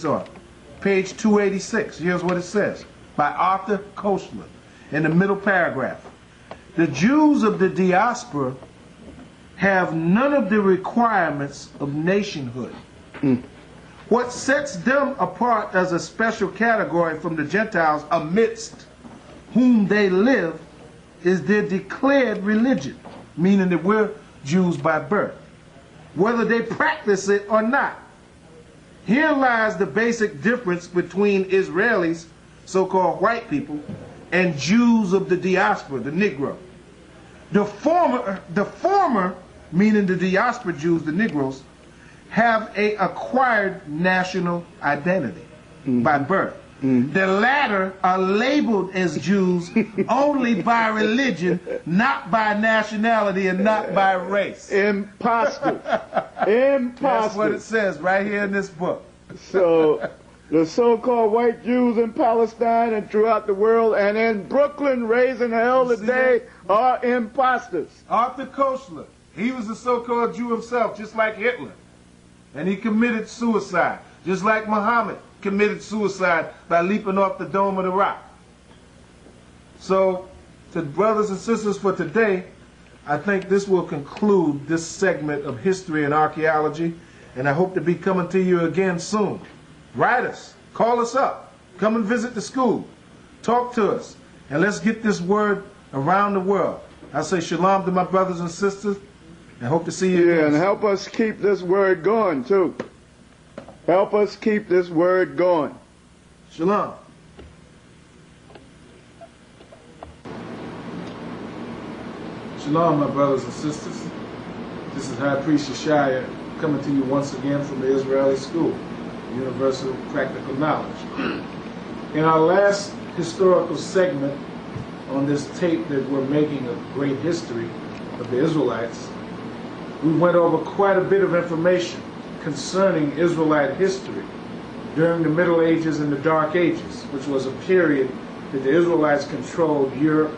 on page 286. Here's what it says by Arthur Koestler in the middle paragraph. The Jews of the diaspora have none of the requirements of nationhood. What sets them apart as a special category from the Gentiles amidst whom they live is their declared religion, meaning that we're Jews by birth, whether they practice it or not. Here lies the basic difference between Israelis, so-called white people, and Jews of the diaspora, the Negro. The former, meaning the diaspora Jews, the Negroes, have a acquired national identity by birth. The latter are labeled as Jews only by religion, not by nationality and not by race. Imposters. Imposters. That's what it says right here in this book. So the so-called white Jews in Palestine and throughout the world and in Brooklyn raising hell today are imposters. Arthur Koestler, he was a so-called Jew himself, just like Hitler. And he committed suicide, just like Muhammad committed suicide by leaping off the Dome of the Rock. So, to brothers and sisters for today, I think this will conclude this segment of history and archaeology, and I hope to be coming to you again soon. Write us, call us up, come and visit the school, talk to us, and let's get this word around the world. I say shalom to my brothers and sisters, and hope to see you again. And help us keep this word going, too. Help us keep this word going. Shalom. Shalom, my brothers and sisters. This is High Priest Yashiyah coming to you once again from the Israeli School, Universal Practical Knowledge. In our last historical segment on this tape that we're making of great history of the Israelites, we went over quite a bit of information concerning Israelite history during the Middle Ages and the Dark Ages, which was a period that the Israelites controlled Europe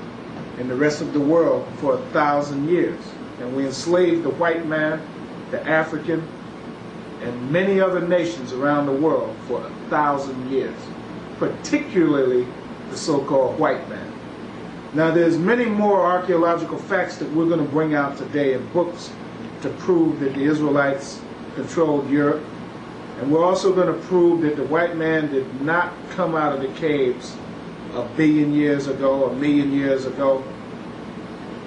and the rest of the world for 1,000 years. And we enslaved the white man, the African, and many other nations around the world for 1,000 years, particularly the so-called white man. Now there's many more archaeological facts that we're going to bring out today in books to prove that the Israelites controlled Europe. And we're also going to prove that the white man did not come out of the caves 1 billion years ago, 1 million years ago.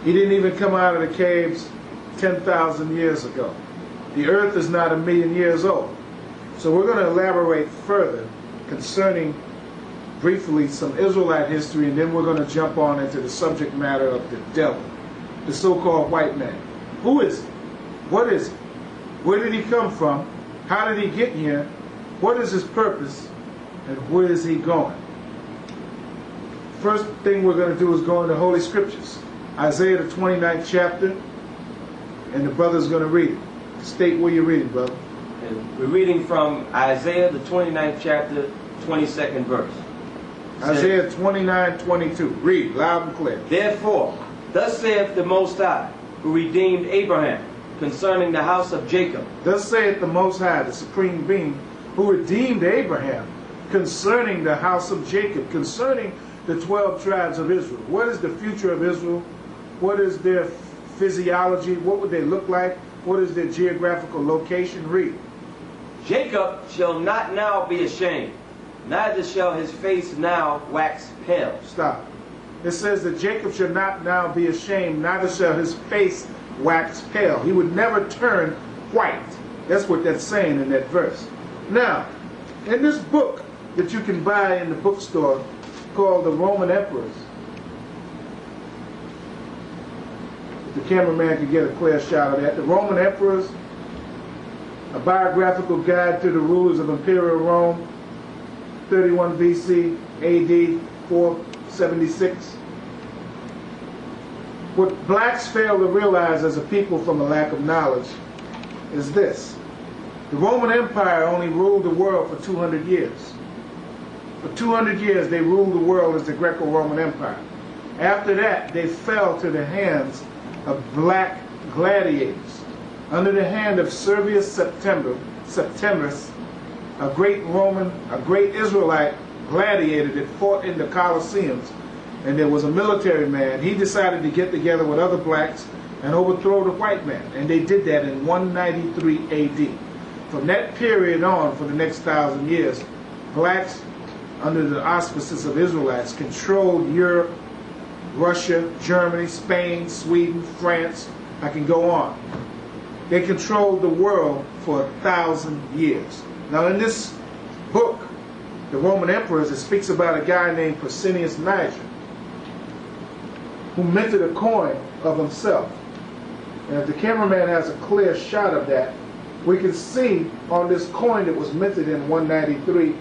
He didn't even come out of the caves 10,000 years ago. The earth is not 1 million years old. So we're going to elaborate further concerning briefly some Israelite history, and then we're going to jump on into the subject matter of the devil, the so-called white man. Who is he? What is he? Where did he come from? How did he get here? What is his purpose? And where is he going? First thing we're going to do is go into Holy Scriptures. Isaiah the 29th chapter, and the brother's going to read it. State where you're reading, brother. And we're reading from Isaiah the 29th chapter, 22nd verse. Isaiah 29:22. Read loud and clear. Therefore, thus saith the Most High, who redeemed Abraham, concerning the house of Jacob. Thus saith the Most High, the Supreme Being, who redeemed Abraham, concerning the house of Jacob, concerning the 12 tribes of Israel. What is the future of Israel? What is their physiology? What would they look like? What is their geographical location? Read. Jacob shall not now be ashamed, neither shall his face now wax pale. Stop. It says that Jacob shall not now be ashamed, neither shall his face wax pale. He would never turn white. That's what that's saying in that verse. Now, in this book that you can buy in the bookstore called The Roman Emperors, if the cameraman could get a clear shot of that. The Roman Emperors, a biographical guide to the rulers of Imperial Rome, 31 BC, AD 476. What blacks fail to realize as a people from a lack of knowledge is this. The Roman Empire only ruled the world for 200 years. For 200 years they ruled the world as the Greco-Roman Empire. After that, they fell to the hands of black gladiators under the hand of Servius Septimius, a great Israelite gladiator that fought in the Colosseums, and there was a military man. He decided to get together with other blacks and overthrow the white man, and they did that in 193 AD. From that period on, for the next 1,000 years, blacks, under the auspices of Israelites, controlled Europe, Russia, Germany, Spain, Sweden, France. I can go on. They controlled the world for 1,000 years. Now in this book, The Roman Emperors, it speaks about a guy named Pescennius Niger, who minted a coin of himself. And if the cameraman has a clear shot of that, we can see on this coin that was minted in 193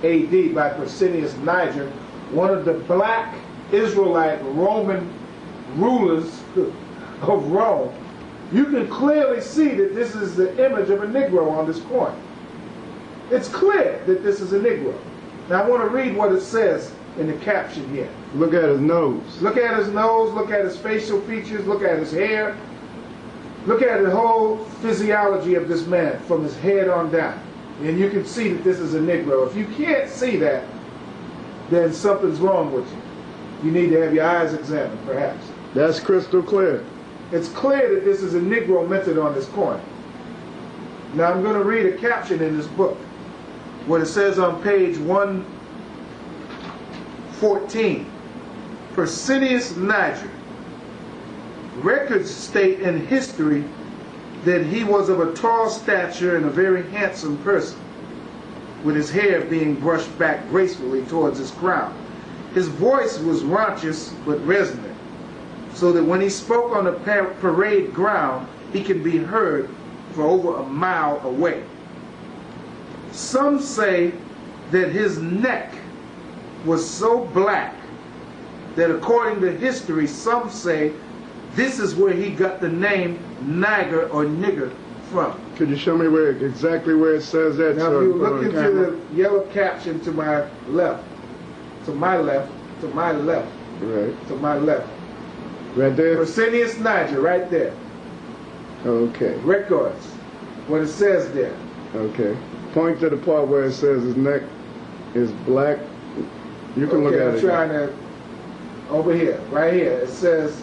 AD by Pescennius Niger, one of the black Israelite Roman rulers of Rome. You can clearly see that this is the image of a Negro on this coin. It's clear that this is a Negro. Now I want to read what it says in the caption here. Look at his nose. Look at his nose, look at his facial features, look at his hair. Look at the whole physiology of this man from his head on down. And you can see that this is a Negro. If you can't see that, then something's wrong with you. You need to have your eyes examined, perhaps. That's crystal clear. It's clear that this is a Negro minted on this coin. Now I'm going to read a caption in this book, what it says on page 114. Pescennius Niger. Records state in history that he was of a tall stature and a very handsome person, with his hair being brushed back gracefully towards his crown. His voice was raucous but resonant, so that when he spoke on the parade ground, he can be heard for over a mile away. Some say that his neck was so black that, according to history, some say this is where he got the name Niger or nigger from. Could you show me exactly where it says that? Now, if you look into the yellow caption to my left, to my left, to my left, right, to my left. Right there? Pescennius Niger, right there. Okay. Records. What it says there. Okay. Point to the part where it says his neck is black. You can look at it. I'm trying to, over here, right here, it says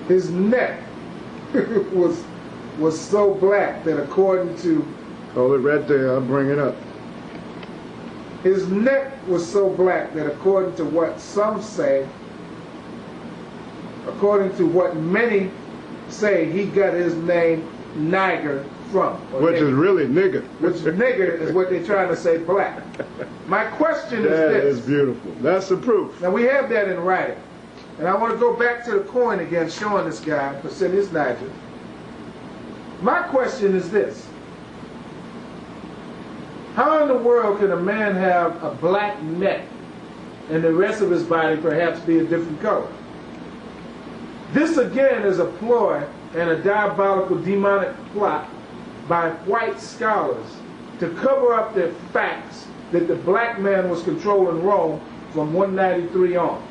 his neck was so black that, according to... Hold it right there, I'll bring it up. His neck was so black that, according to what some say, according to what many say, he got his name Niger from. Which is really nigger. Which nigger is what they're trying to say black. My question is this. That is beautiful. That's the proof. Now we have that in writing. And I want to go back to the coin again, showing this guy, Pescennius Niger. My question is this. How in the world can a man have a black neck and the rest of his body perhaps be a different color? This again is a ploy and a diabolical demonic plot by white scholars to cover up the facts that the black man was controlling Rome from 193 on.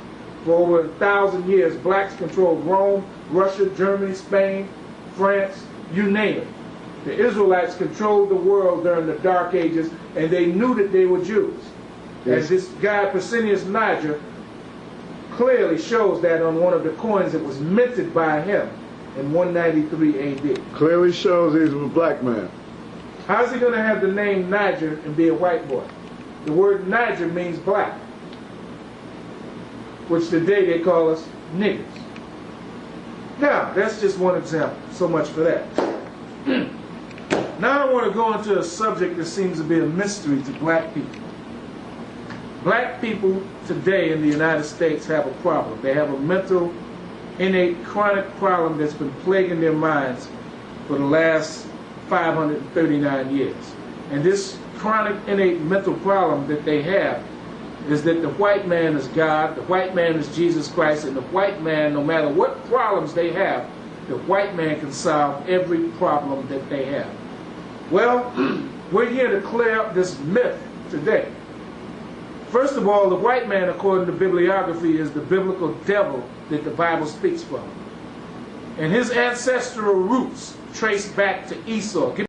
For over 1,000 years, blacks controlled Rome, Russia, Germany, Spain, France, you name it. The Israelites controlled the world during the Dark Ages, and they knew that they were Jews. Yes. And this guy, Pescennius Niger, clearly shows that on one of the coins that was minted by him in 193 AD. Clearly shows he's a black man. How's he going to have the name Niger and be a white boy? The word Niger means black, which today they call us niggers. Now, that's just one example. So much for that. Now I want to go into a subject that seems to be a mystery to black people. Black people today in the United States have a problem. They have a mental, innate, chronic problem that's been plaguing their minds for the last 539 years. And this chronic, innate mental problem that they have is that the white man is God, the white man is Jesus Christ, and the white man, no matter what problems they have, the white man can solve every problem that they have. Well, we're here to clear up this myth today. First of all, the white man, according to bibliography, is the biblical devil that the Bible speaks from. And his ancestral roots trace back to Esau.